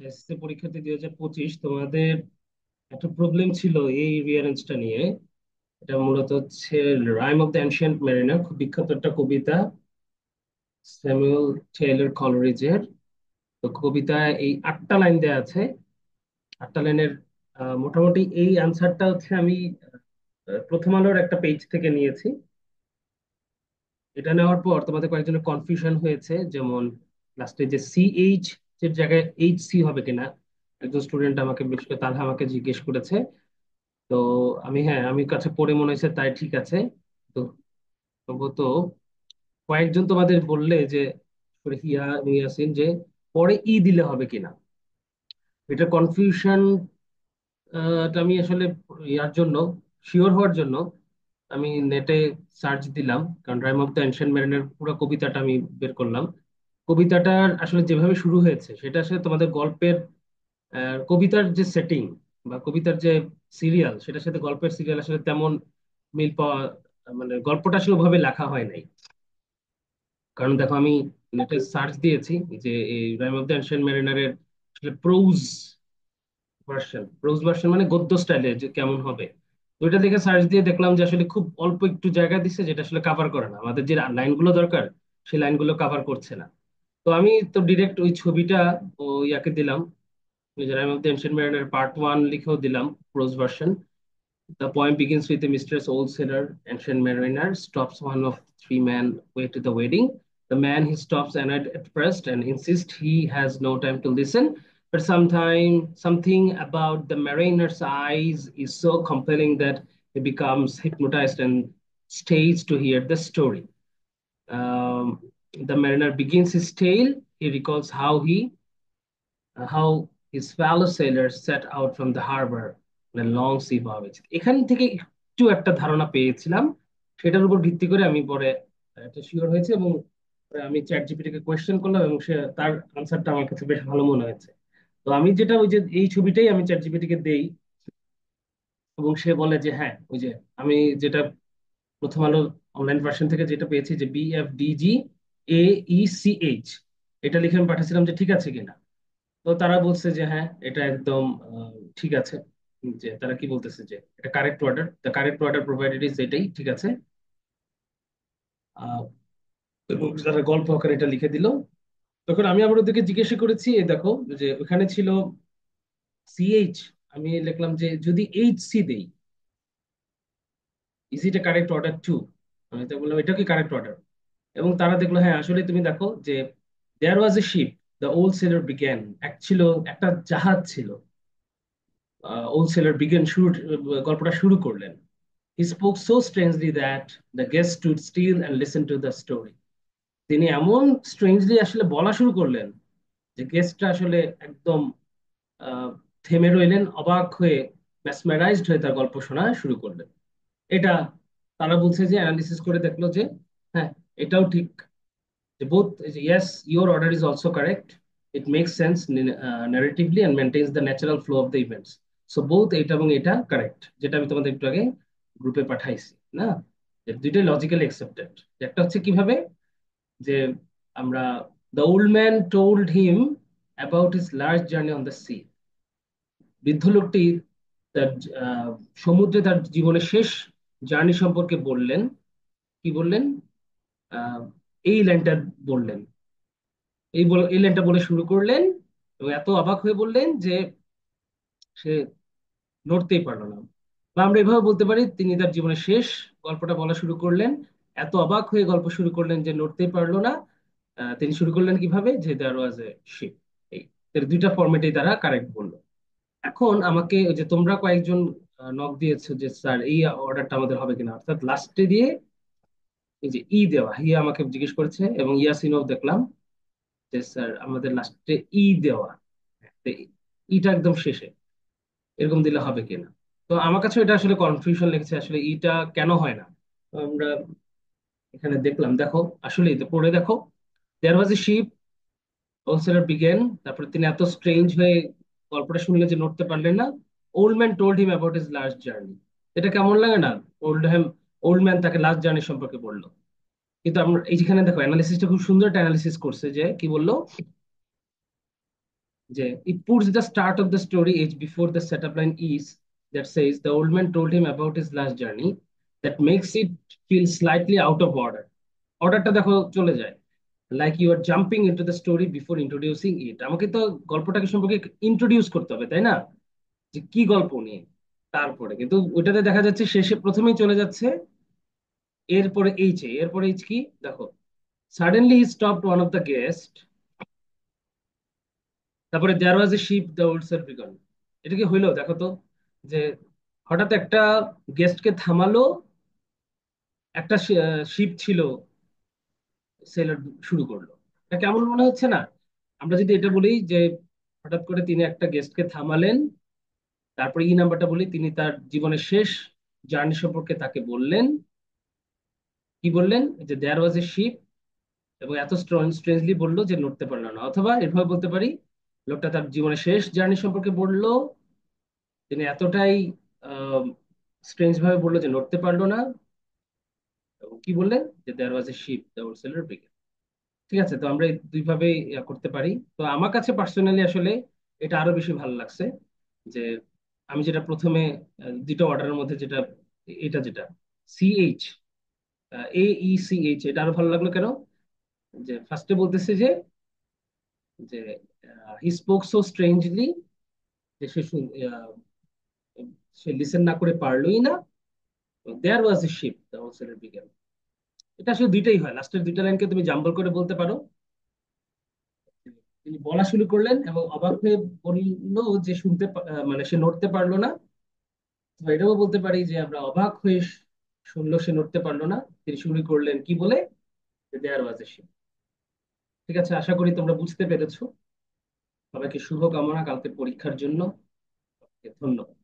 SSC পরীক্ষার্থী 2025 তোমাদের একটা প্রবলেম ছিল এই রিয়ারেঞ্জটা নিয়ে। এটা মূলত হচ্ছে rime of the ancient mariner, খুব বিখ্যাত একটা কবিতা, স্যামুয়েল টেইলর কলারিজের। তো কবিতায় এই 8টা লাইন দেয়া আছে। 8টা লাইনের মোটামুটি এই আনসারটা হচ্ছে আমি প্রথম আলোর একটা পেজ থেকে নিয়েছি। এটা নেওয়ার পর তোমাদের কয়েকজনের কনফিউশন হয়েছে, যেমন লাস্টে যে সিএইচ এর জায়গায় এইচ সি হবে কিনা। একজন স্টুডেন্ট আমাকে, বিশেষ করে তালহা আমাকে জিজ্ঞেস করেছে। তো আমি কাছে পড়ে মনে হয়েছে তাই ঠিক আছে। তো সম্ভবত কয়েকজন তোমাদের বললে যে হিয়া এবং ইয়াসিন যে পরে ই দিলে হবে কিনা। এটা কনফিউশন আমি আসলে ইয়ার জন্য, শিওর হওয়ার জন্য আমি নেটে সার্চ দিলাম, কারণ রাইম অফ দ্য এনশিয়েন্ট মেরিনের পুরো কবিতাটা আমি বের করলাম। কবিতাটার আসলে যেভাবে শুরু হয়েছে সেটা আসলে তোমাদের গল্পের কবিতার যে সেটিং বা কবিতার যে সিরিয়াল, সেটার সাথে গল্পের সিরিয়াল আসলে তেমন মিল পাওয়া, মানে গল্পটা আসলে ওভাবে লেখা হয় নাই। কারণ দেখো, আমি নেটে সার্চ দিয়েছি যে এই রাইম অফ দ্য এনশিয়েন্ট মেরিনারের আসলে প্রোজ ভার্সন মানে গদ্য স্টাইলে যে কেমন হবে। তো ওইটা দেখে সার্চ দিয়ে দেখলাম যে আসলে খুব অল্প একটু জায়গা দিচ্ছে, যেটা আসলে কাভার করে না আমাদের যে লাইনগুলো দরকার, সেই লাইনগুলো কাভার করছে না। তো আমি তো ডিরেক্ট ওই ছবিটা ও ইয়াকে দিলাম, rime of the ancient mariner part 1 লিখেও দিলাম, prose version. The poem begins with a mysterious old sailor, ancient mariner, stops one of three men way to the wedding. The man he stops annoyed at first and insists he has no time to listen. But sometime something about the mariner's eyes is so compelling that he becomes hypnotized and stays to hear the story. Um, the mariner begins his tale. He recalls how his fellow sailors set out from the harbor on a long sea voyage. এখান থেকে একটু একটা ধারণা পেয়েছিলাম, সেটার উপর ভিত্তি করে আমি পরে একটা শিওর হয়েছে, এবং পরে আমি চ্যাট জিপিটি কে কোয়েশ্চেন করলাম এবং সে তার আনসারটা আমার কাছে বেশ ভালো মনে হয়েছে। তো আমি যেটা, ওই যে এই ছবিটাই আমি চ্যাট জিপিটি কে দেই, এবং সে বলে যে হ্যাঁ, ওই যে আমি যেটা প্রথম আলো অনলাইন ভার্সন থেকে যেটা পেয়েছি, যে BFDG AECH, এটা লিখে আমি পাঠিয়েছিলাম যে ঠিক আছে কিনা। তো তারা বলছে যে হ্যাঁ, এটা একদম ঠিক আছে। যে তারা কি বলতেছে যে এটা correct order, the correct order provided is, এটাই ঠিক আছে। আহ, এবং তারা গল্প আকারে এটা লিখে দিল। তখন আমি আবার ওদেরকে জিজ্ঞাসা করেছি, এই দেখো যে ওখানে ছিল সিএইচ, আমি লিখলাম যে যদি HC দেই, is it A correct order to. আমি তো বললাম এটা কি কারেক্ট অর্ডার। এবং তারা দেখলো হ্যাঁ, আসলে তুমি দেখো যে there was a ship, the old sailor began, এক ছিল, একটা জাহাজ ছিল। ওল্ড সেলর বিগ্যান, শুরু, গল্পটা শুরু করলেন। He spoke so strangely that the guest stood still and listened to the story. তিনি এমন স্ট্রেঞ্জলি আসলে বলা শুরু করলেন যে গেস্টটা আসলে একদম আহ, থেমে রইলেন, অবাক হয়ে, মেসমেরাইজড হয়ে তার গল্প শোনা শুরু করলেন। এটা তারা বলছে যে অ্যানালিসিস করে দেখলো যে হ্যাঁ, এটাও ঠিক, যে both, yes, your order is also correct, it makes sense narratively and maintains the natural flow of the events. So both এটা এবং এটা কারেক্ট, যেটা আমি তোমাদের একটু আগে গ্রুপে পাঠাইছি না, যে দুইটাই লজিক্যালি অ্যাকসেপ্টেড। একটা হচ্ছে কিভাবে, যে আমরা, the old man told him about his large journey on the sea, বৃদ্ধ লোকটি তার সমুদ্রে তার জীবনের শেষ জার্নি সম্পর্কে বললেন। কি বললেন? আহ, এই লাইনটা বললেন, এই লাইনটা বলে শুরু করলেন, এবং এত অবাক হয়ে বললেন যে সে নড়তেই পারলো না। বা আমরা এভাবে বলতে পারি, তিনি তার জীবনের শেষ গল্পটা বলা শুরু করলেন, এত অবাক হয়ে গল্প শুরু করলেন যে নড়তেই পারলো না। তিনি শুরু করলেন কিভাবে, যে দেয়ার ওয়াজ এ শিপ। এই এর দুইটা ফরম্যাটেই তারা কারেক্ট বললো। এখন আমাকে ওই যে তোমরা কয়েকজন নক দিয়েছো যে স্যার এই অর্ডারটা আমাদের হবে কিনা, অর্থাৎ লাস্টে দিয়ে এই যে ই দেওয়া, হিয়া আমাকে জিজ্ঞেস করেছে, এবং ইয়াসিনও দেখলাম যে স্যার আমাদের লাস্টে ই দেওয়া, তো ইটা একদম শেষে, এরকম দিলে হবে কিনা। তো আমার কাছে এটা আসলে কনফিউশন লেগেছে, আসলে ইটা কেন হয় না। তো আমরা এখানে দেখলাম, দেখো আসলে তো পড়ে দেখো, দেয়ার was a sheep, wholesaler begin, তারপরে তিনি এত স্ট্রেঞ্জ হয়ে গল্পটা শুনলেন যে নড়তে পারলেন না। Old man told him about his last journey, এটা কেমন লাগে না? ওল্ড ম্যান তাকে লাস্ট জার্নি সম্পর্কে বললো। কিন্তু আমরা এইখানে দেখো অ্যানালিসিসটা খুব সুন্দর একটা অ্যানালিসিস করছে, যে কি বললো, যে it puts the start of the story age before the setup line is that says the old man told him about his last journey, that makes it feel slightly out of order. অর্ডারটা দেখো চলে যায়, like you are jumping into the story before introducing it. আমাকে তো গল্পটাকে সম্পর্কে introduce করতে হবে, তাই না, যে কি গল্প নিয়ে। তারপরে কিন্তু ওইটাতে দেখা যাচ্ছে শেষে প্রথমেই চলে যাচ্ছে এরপরে এইচ এ, এরপরে এইচ কি দেখো, suddenly he stopped one of the guest, তারপরে there was a ship the old self began. এটা কি হইলো দেখো তো, যে হঠাৎ একটা গেস্টকে থামালো, একটা শিপ ছিল, সেলার শুরু করলো। এটা কেমন মনে হচ্ছে না? আমরা যদি এটা বলি যে হঠাৎ করে তিনি একটা গেস্টকে থামালেন, তারপরে ই নাম্বারটা বলি তিনি তার জীবনের শেষ জার্নি সম্পর্কে তাকে বললেন, কি বললেন, যে দেয়ার ওয়াজ এ শিপ, এবং এত স্ট্রেঞ্জলি বললো যে নড়তে পারলো না। অথবা এভাবে বলতে পারি, লোকটা তার জীবনের শেষ জার্নি সম্পর্কে বললো, তিনি এতটাই স্ট্রেঞ্জ ভাবে বললো যে নড়তে পারলো না, এবং কি বললেন, যে there was a ship the old sailor began. ঠিক আছে, তো আমরা এই দুই ভাবে করতে পারি। তো আমার কাছে পার্সোনালি আসলে এটা আরো বেশি ভালো লাগছে, যে আমি যেটা প্রথমে দুটো অর্ডারের মধ্যে যেটা, এটা যেটা সিএইচ, AECH, এটা আরো ভালো লাগলো কেন, যে ফার্স্টে বলতেছে যে যে হি স্পোক সো স্ট্রেঞ্জলি, যে সে লিসেন না করে পারলোই না, there was a ship the whole sailor began. এটা আসলে দুইটাই হয়, লাস্টের দুইটা লাইনকে তুমি জাম্বল করে বলতে পারো। তিনি বলা শুরু করলেন এবং অবাক হয়ে বললো যে মানে সে নড়তে পারলো না। তো এটাও বলতে পারি যে আমরা অবাক হয়ে শুনলো সে নড়তে পারলো না, তিনি শুরু করলেন কি বলে, দেয়ার ওয়াজ এ শিপ। ঠিক আছে, আশা করি তোমরা বুঝতে পেরেছো। সবাইকে শুভ কামনা কালকে পরীক্ষার জন্য। ধন্যবাদ।